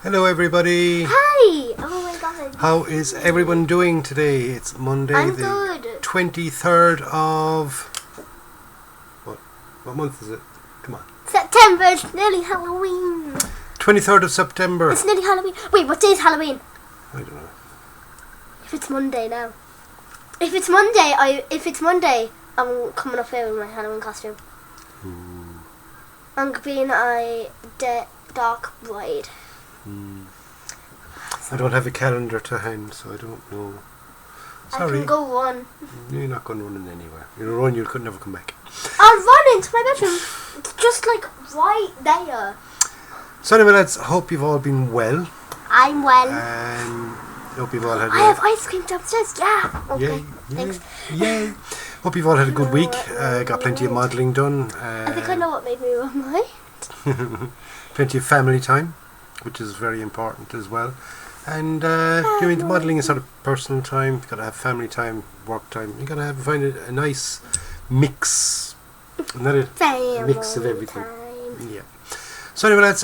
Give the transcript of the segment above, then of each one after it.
Hello everybody. Hi! Oh my god. How is everyone doing today? It's Monday I'm the good. 23rd of... What month is it? Come on. September, it's nearly Halloween. 23rd of September. It's nearly Halloween. Wait, what day is Halloween? I don't know. If it's Monday now. If it's Monday, I'm coming up here with my Halloween costume. I'm being a dark bride. I don't have a calendar to hand, so I don't know. Sorry. I can go run. You're not going running anywhere. You'll run, you could never come back. I'll run into my bedroom. It's just like right there. So anyway, lads, hope you've all been well. I'm well. Hope you've all had I have ice cream downstairs. Yeah. Okay. Yay, Thanks. yay. Hope you've all had a good week. Got plenty of modelling done. I think I know what made me run away. Plenty of family time, which is very important as well. And doing the modelling is sort of personal time. You've got to have family time, work time. You've got to find a nice mix. Not a mix of everything. Time. Yeah. So anyway, lads,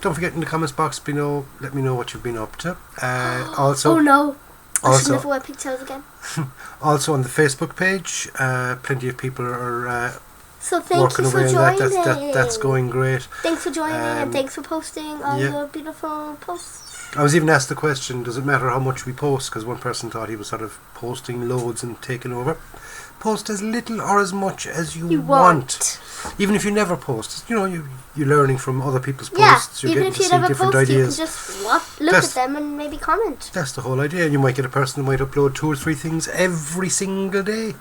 don't forget in the comments box below, let me know what you've been up to. Also, oh no. I should also, never wear pigtails again. also on the Facebook page, plenty of people are so thank working you for away on joining. that's going great. Thanks for joining and thanks for posting all your beautiful posts. I was even asked the question, does it matter how much we post? Because one person thought he was sort of posting loads and taking over. Post as little or as much as you want. Even if you never post, you know, you're learning from other people's posts. You're even getting if to you see never different post, ideas. you can just look at them and maybe comment. That's the whole idea. You might get a person who might upload 2 or 3 things every single day.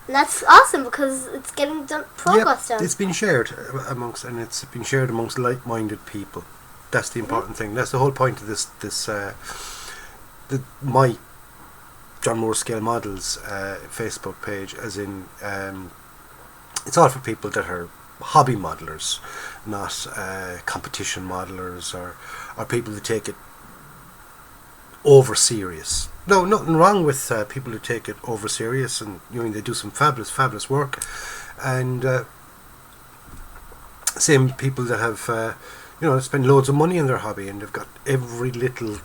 And that's awesome because it's getting progress done. It's been shared amongst like-minded people. That's the important thing. That's the whole point of this my John Moore Scale Models Facebook page, as in it's all for people that are hobby modelers, not competition modelers or people who take it over serious. No, nothing wrong with people who take it over serious, and you know they do some fabulous work, and same people that have spend loads of money on their hobby, and they've got every little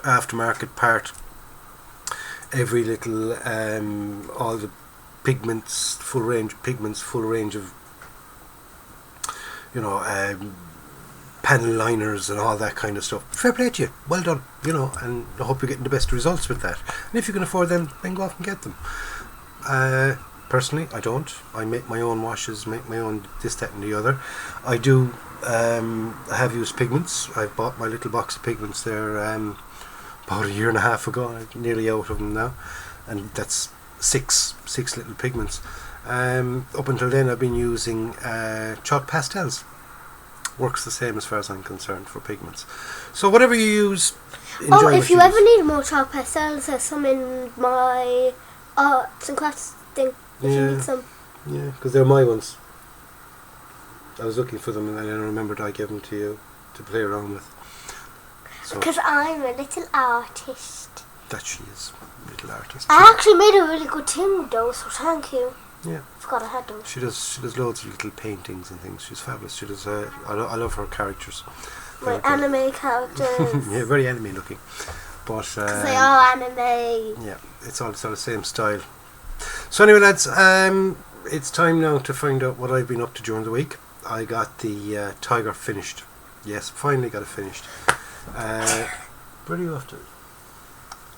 aftermarket part, every little all the pigments, full range of panel liners and all that kind of stuff. Fair play to you, well done, and I hope you're getting the best results with that. And if you can afford them, then go off and get them. Personally, I don't. I make my own washes, make my own this, that and the other. I do have used pigments. I bought my little box of pigments there about a year and a half ago. I'm nearly out of them now, and that's six little pigments. Up until then I've been using chalk pastels. Works the same as far as I'm concerned for pigments. So whatever you use, enjoy. If you ever need more chalk pastels, there's some in my arts and crafts thing. If you need some. Yeah, because they're my ones. I was looking for them and then I remembered I gave them to you to play around with. So because I'm a little artist. That she is, a little artist. I actually made a really good tin though, so thank you. Yeah. Forgot I had them. She does loads of little paintings and things. She's fabulous. She does. I love her characters. My anime characters. Yeah, very anime looking. But because they are anime. Yeah, it's all sort of same style. So anyway, lads, it's time now to find out what I've been up to during the week. I got the tiger finished. Yes, finally got it finished. Where are you off to?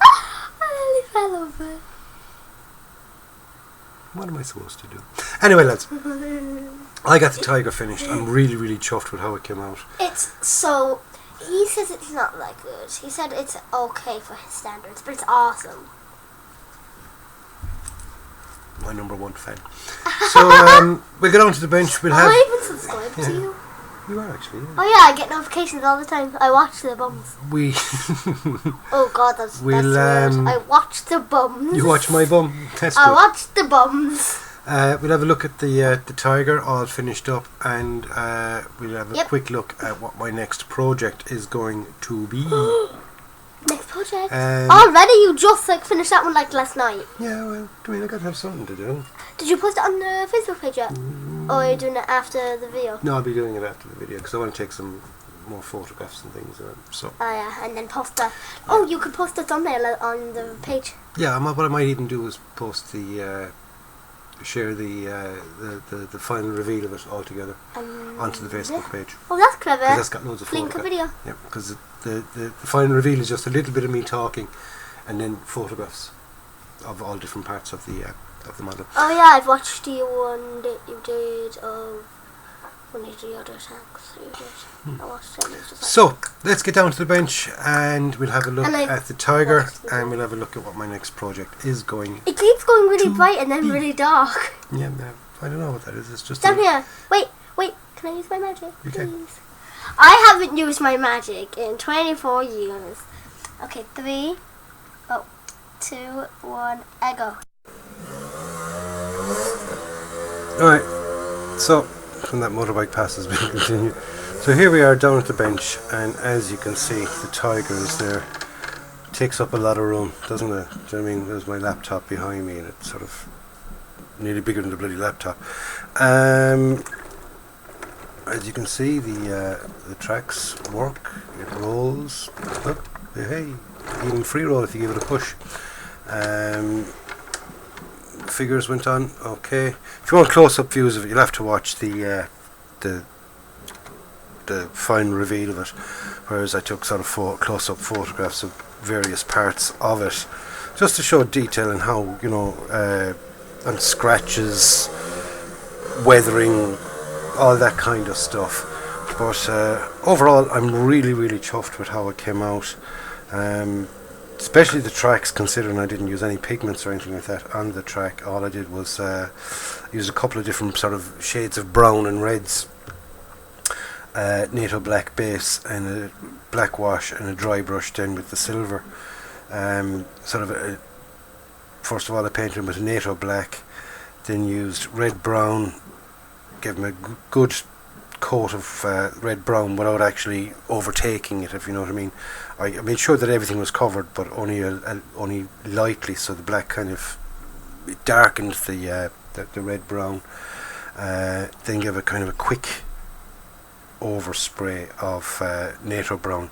I nearly fell over. What am I supposed to do? Anyway, lads, I got the tiger finished. I'm really chuffed with how it came out. He says it's not that good. He said it's okay for his standards, but it's awesome. My #1 fan. So we'll get on to the bench. We'll have. I even subscribed to you. You are actually. Yeah. Oh yeah, I get notifications all the time. I watch the bums. Oh god, that's weird. I watch the bums. You watch my bum. That's I good. watch the bums. We'll have a look at the tiger all finished up, and we'll have a quick look at what my next project is going to be. Next project? Already? You just finished that one last night? Yeah, well, I gotta have something to do. Did you post it on the Facebook page yet? Or are you doing it after the video? No, I'll be doing it after the video because I want to take some more photographs and things. So. Oh yeah, and then post the. Oh, you could post the thumbnail on the page. Yeah, what I might even do is post the. Share the final reveal of it all together onto the Facebook page. Oh, that's clever. That's got loads of link a video. Yeah, because the final reveal is just a little bit of me talking, and then photographs of all different parts of the model. Oh yeah, I've watched the one that you did of one of the other tanks that you did. I watched them. So let's get down to the bench and we'll have a look at the Tiger, and we'll have a look at what my next project is going. It keeps going really bright and then really dark. Yeah, I don't know what that is. It's just down here. Wait. Can I use my magic, please? Okay. I haven't used my magic in 24 years. Okay, 3, 2, 1, I go. Alright, so when that motorbike passes, we continue. So here we are down at the bench, and as you can see, the Tiger is there. It takes up a lot of room, doesn't it? Do you know what I mean? There's my laptop behind me, and it's sort of nearly bigger than the bloody laptop. As you can see, the tracks work. It rolls. Look, hey, even free roll if you give it a push. Figures went on. Okay. If you want close-up views of it, you'll have to watch the final reveal of it. Whereas I took sort of close-up photographs of various parts of it, just to show detail and how and scratches, weathering, all that kind of stuff. But overall, I'm really, really chuffed with how it came out. Especially the tracks, considering I didn't use any pigments or anything like that on the track. All I did was use a couple of different sort of shades of brown and reds, NATO black base and a black wash and a dry brush then with the silver. First of all, I painted him with a NATO black, then used red brown, gave him a good coat of red brown without actually overtaking it, if you know what I mean. I made sure that everything was covered, but only lightly, so the black kind of darkened the red brown. Then give it kind of a quick overspray of NATO brown.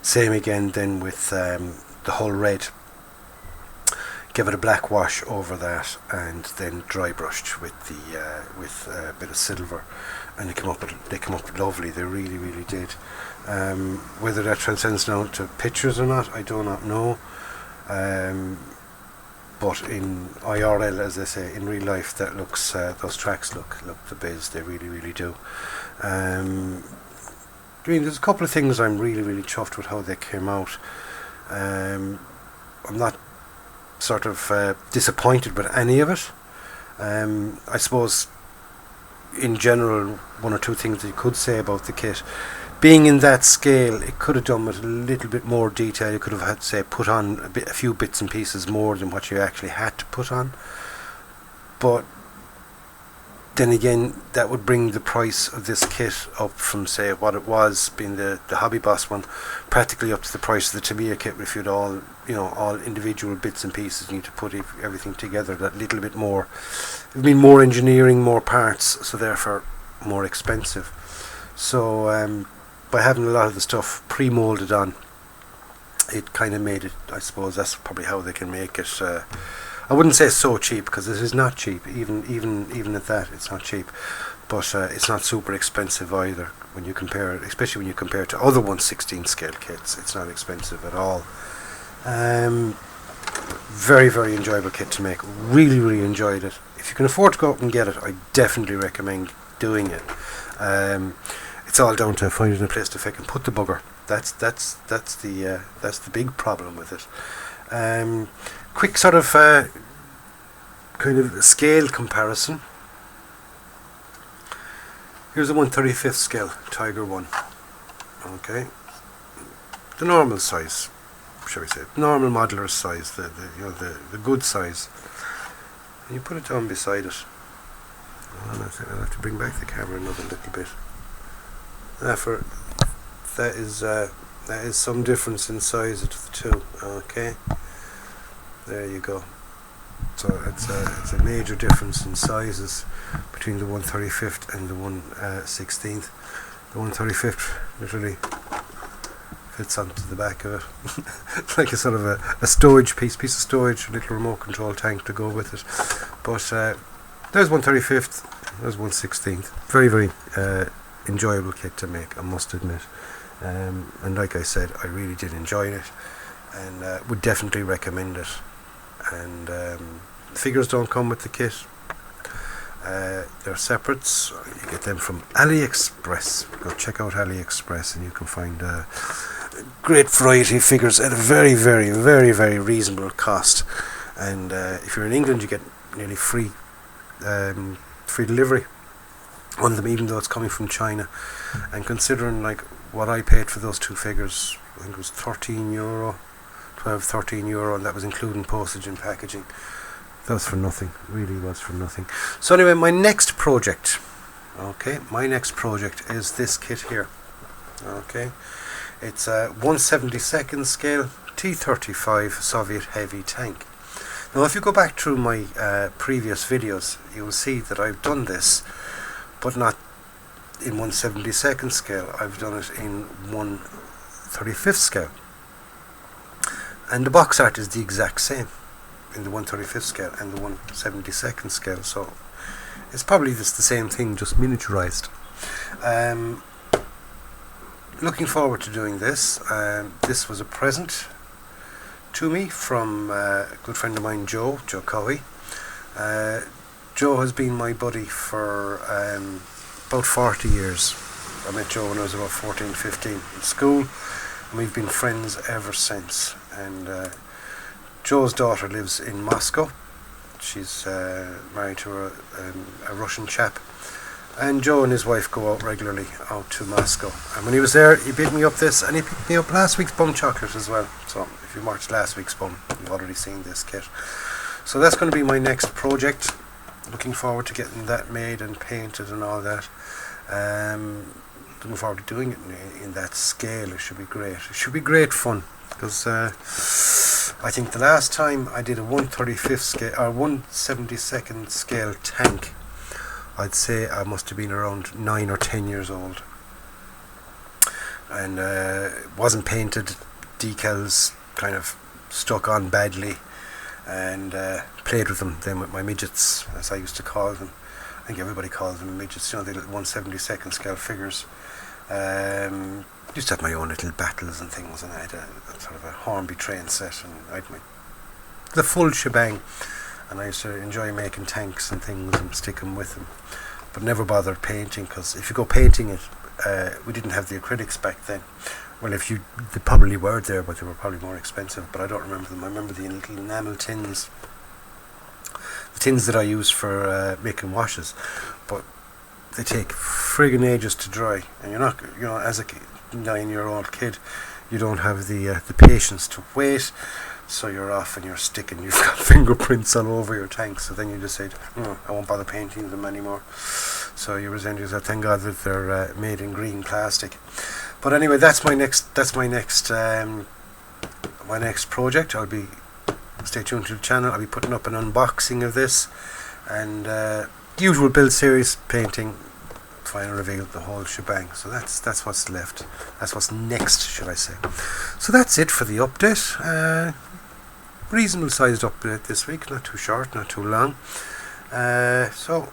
Same again then with the whole red. Give it a black wash over that, and then dry brushed with a bit of silver, and they come up lovely. They really, really did. Whether that transcends now to pictures or not, I do not know. But in IRL, as they say, in real life, that looks those tracks look the biz. They really, really do. I mean, there's a couple of things I'm really, really chuffed with how they came out. I'm not sort of disappointed with any of it. I suppose in general, one or two things that you could say about the kit, being in that scale, it could have done with a little bit more detail. You could have had, say, put on a few bits and pieces more than what you actually had to put on. But then again, that would bring the price of this kit up from, say, what it was, being the Hobby Boss one, practically up to the price of the Tamiya kit. If you'd all individual bits and pieces, you need to put everything together. That little bit more, it would mean more engineering, more parts, so therefore more expensive. So by having a lot of the stuff pre-molded on, it kind of made it, I suppose that's probably how they can make it. I wouldn't say so cheap, because it is not cheap. Even at that, it's not cheap. But it's not super expensive either. When you compare it, especially when you compare it to other 1/16 scale kits, it's not expensive at all. Very, very enjoyable kit to make. Really, really enjoyed it. If you can afford to go out and get it, I definitely recommend doing it. It's all down to finding a place to fucking put the bugger. That's the big problem with it. Quick sort of kind of scale comparison. Here's a 1/35th scale Tiger 1. Okay, the normal size, shall we say, normal modular size, the good size. And you put it down beside it. I'll have to bring back the camera another little bit. That is some difference in size of the two. Okay, there you go. So it's a major difference in sizes between the 1/35th and the 1/16th. The 1/35th literally fits onto the back of it like a sort of a storage piece of storage, a little remote control tank to go with it. But there's 1/35th, there's 1/16th. Very, very enjoyable kit to make, I must admit. And like I said, I really did enjoy it, and would definitely recommend it. And the figures don't come with the kit. They're separates. You get them from AliExpress. Go check out AliExpress and you can find a great variety of figures at a very, very, very, very reasonable cost. And if you're in England, you get nearly free delivery on them, even though it's coming from China. And considering like what I paid for those two figures, I think it was €13, 13 euro, and that was including postage and packaging. That was for nothing, really was for nothing. So anyway, my next project is this kit here. Okay, it's a 1/72nd scale T-35 Soviet heavy tank. Now if you go back through my previous videos, you will see that I've done this, but not in 1/72nd scale. I've done it in 1/35th scale. And the box art is the exact same in the 1/35th scale and the 1/72nd scale, so it's probably just the same thing, just miniaturized. Looking forward to doing this. This was a present to me from a good friend of mine, Joe Cowie. Joe has been my buddy for about 40 years. I met Joe when I was about 14, 15 in school, and we've been friends ever since. And Joe's daughter lives in Moscow. She's married to a Russian chap, and Joe and his wife go out regularly out to Moscow. And when he was there, he picked me up this, and he picked me up last week's B.U.M chocolate as well. So if you watched last week's B.U.M, you've already seen this kit. So that's going to be my next project. Looking forward to getting that made and painted and all that. Looking forward to doing it in that scale. It should be great. It should be great fun, because I think the last time I did a 1/35th scale or 1/72nd scale tank, I'd say I must have been around 9 or 10 years old, and it wasn't painted, decals kind of stuck on badly, and played with them then with my midgets, as I used to call them. I think everybody calls them midgets, you know, the 1/72nd scale figures. Used to have my own little battles and things, and I had a sort of a Hornby train set, and I had the full shebang, and I used to enjoy making tanks and things and stick them with them, but never bothered painting, because if you go painting it, we didn't have the acrylics back then. Well, they probably were there, but they were probably more expensive, but I don't remember them. I remember the little enamel tins, the tins that I use for making washes, but they take friggin' ages to dry, and you're not, you know, as a 9-year-old kid, you don't have the patience to wait, so you're off and you're sticking, you've got fingerprints all over your tanks, so then you decide, I won't bother painting them anymore. So you resent yourself. Thank God that they're made in green plastic. But anyway, that's my next project. Stay tuned to the channel. I'll be putting up an unboxing of this, and usual build series, painting, final reveal, the whole shebang. So that's what's left. That's what's next, should I say. So that's it for the update. Reasonable sized update this week, not too short, not too long. So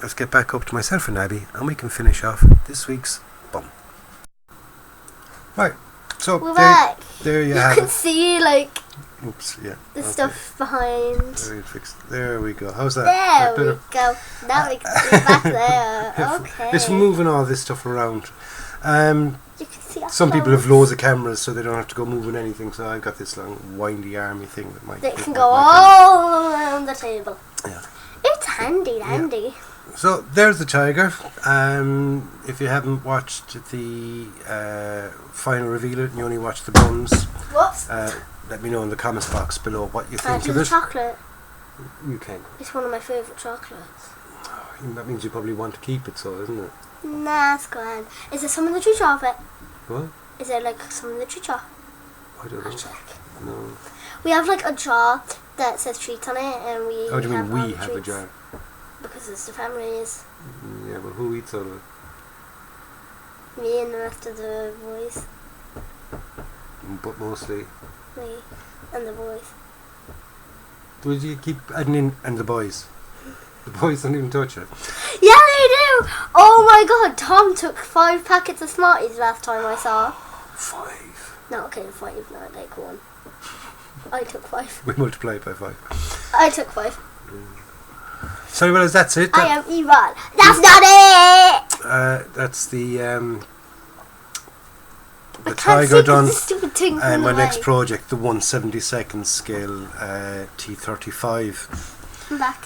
let's get back up to myself and Abby, and we can finish off this week's B.U.M. Right, so there you have it. You can see like oops, yeah, the stuff behind. There we go. How's that? There we go. Now we can see back there. Okay. It's moving all this stuff around. You can see some people have loads of cameras, so they don't have to go moving anything. So I've got this long windy army thing that might. They can go all around the table. Yeah. It's handy, dandy. Yeah. So there's the tiger. If you haven't watched the final reveal and you only watched the B.U.Ms, Whoops. let me know in the comments box below what you think of the it. chocolate. You can. It's one of my favourite chocolates. That means you probably want to keep it, so isn't it? Nah, it's grand. Is there some in the tree chocolate? What? Is there like some in the tree chocolate? I don't know. I'll check. No. We have like a jar that says treats on it, and we. How do you mean all we the have a treats. jar? Because it's the families. Yeah, but who eats out of it? Me and the rest of the boys. But mostly. Me and the boys. Would you keep adding in and the boys? The boys don't even touch it. Yeah, they do! Oh my god, Tom took 5 packets of Smarties last time I saw. 5. No, okay, 5, not like 1. I took 5. We multiply it by 5. I took 5. Sorry, well, that's it. I am evil. That's not it! That's the I can't tiger see done. the stupid thing And my from the next way. project, the 1/72 scale T35. I'm back.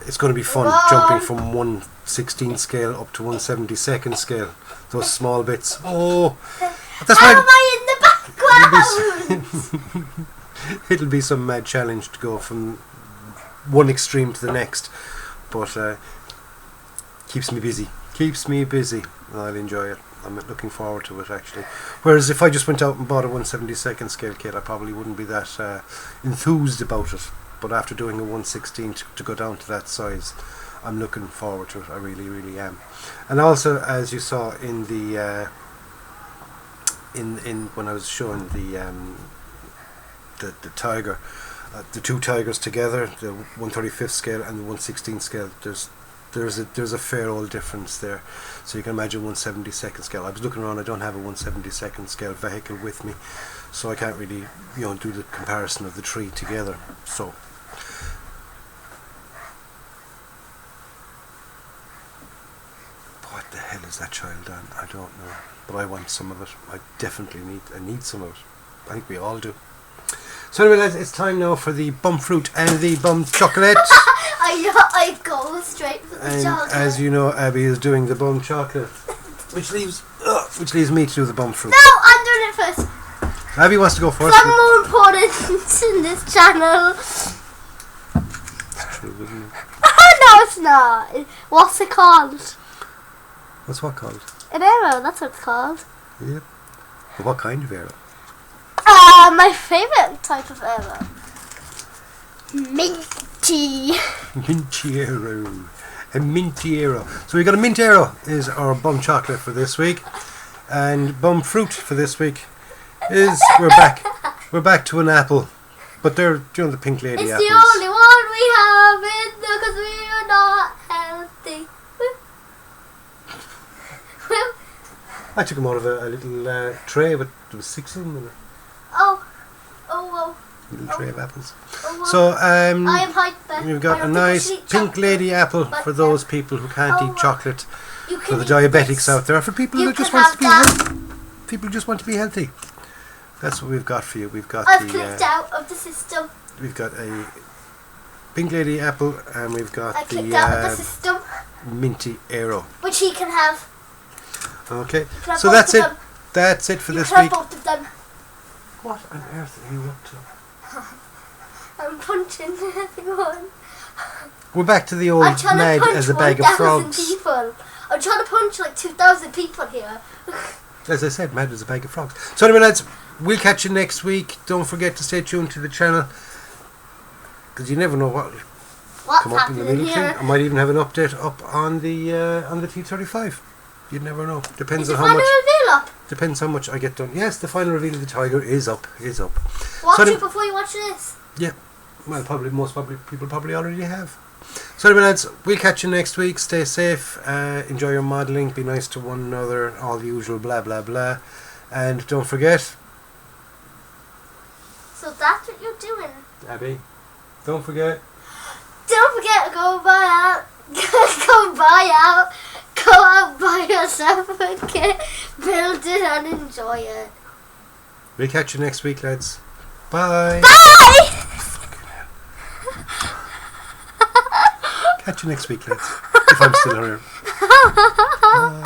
It's going to be fun Whoa. jumping from 1/16 scale up to 1/72 scale. Those small bits. Oh, that's How why am I in the background? it'll be some mad challenge to go from one extreme to the next, but keeps me busy. I'll enjoy it. I'm looking forward to it actually. Whereas if I just went out and bought a 1/72 scale kit, I probably wouldn't be that enthused about it. But after doing a 1/16 to go down to that size, I'm looking forward to it. I really am. And also, as you saw in the in when I was showing the tiger, the 2 tigers together, the 1/35 scale and the 1/16 scale, there's a fair old difference there. So you can imagine 1/72 scale. I was looking around, I don't have a 1/72 scale vehicle with me, so I can't really do the comparison of the 3 together. So what the hell is that child on? I don't know, but I want some of it. I definitely need some of it. I think we all do. So anyway, lads, it's time now for the bum fruit and the bum chocolate. I go straight for the And chocolate. as you know, Abby is doing the bum chocolate, which leaves me to do the bum fruit. No, I'm doing it first. Abby wants to go first. I'm more important in this channel. It's true, isn't it? No, it's not. What's it called? What's what called? An arrow, that's what it's called. Yeah. But what kind of arrow? My favourite type of arrow. Minty. Minty arrow. A minty arrow. So we got a mint arrow is our bum chocolate for this week, and bum fruit for this week is we're back to an apple, but they're doing the pink lady It's apples. the only one we have in because we are not healthy. I took them out of a little tray, but there was 6 of them in it. Oh. Little tray of apples. Oh. So I am hyper. we've got I a don't nice think I should eat pink chocolate, lady apple but for those people who can't eat chocolate. You For can the eat diabetics this. out there, for people You who just can want to be have healthy. People who just want to be healthy. That's what we've got for you. We've got I've clicked out of the system. we've got a pink lady apple, and we've got I clicked out of the system, minty arrow. which he can have. Okay, You can have so both that's of it. them. That's it for You this can week. have both of them. What on earth are you up to? I'm punching everyone. We're back to the old I'm trying mad to punch as a bag of 1,000 frogs. people. I'm trying to punch like 2,000 people here. As I said, mad as a bag of frogs. So anyway, lads, we'll catch you next week. Don't forget to stay tuned to the channel, because you never know what will What's come up in the happening middle thing. here? I might even have an update up on the T35. You'd never know. Depends Is the on how final much. reveal up? Depends how much I get done. Yes, the final reveal of the tiger is up. Watch So it before you watch this. Yeah. Well, most people probably already have. So anyway, lads, we'll catch you next week. Stay safe. Enjoy your modelling. Be nice to one another. All the usual blah blah blah. And don't forget, So that's what you're doing. Abby. Don't forget. Don't forget to go buy out. Go out, buy yourself a kit, build it and enjoy it. We'll catch you next week, lads. Bye. Bye! Catch you next week, lads. If I'm still here. Bye.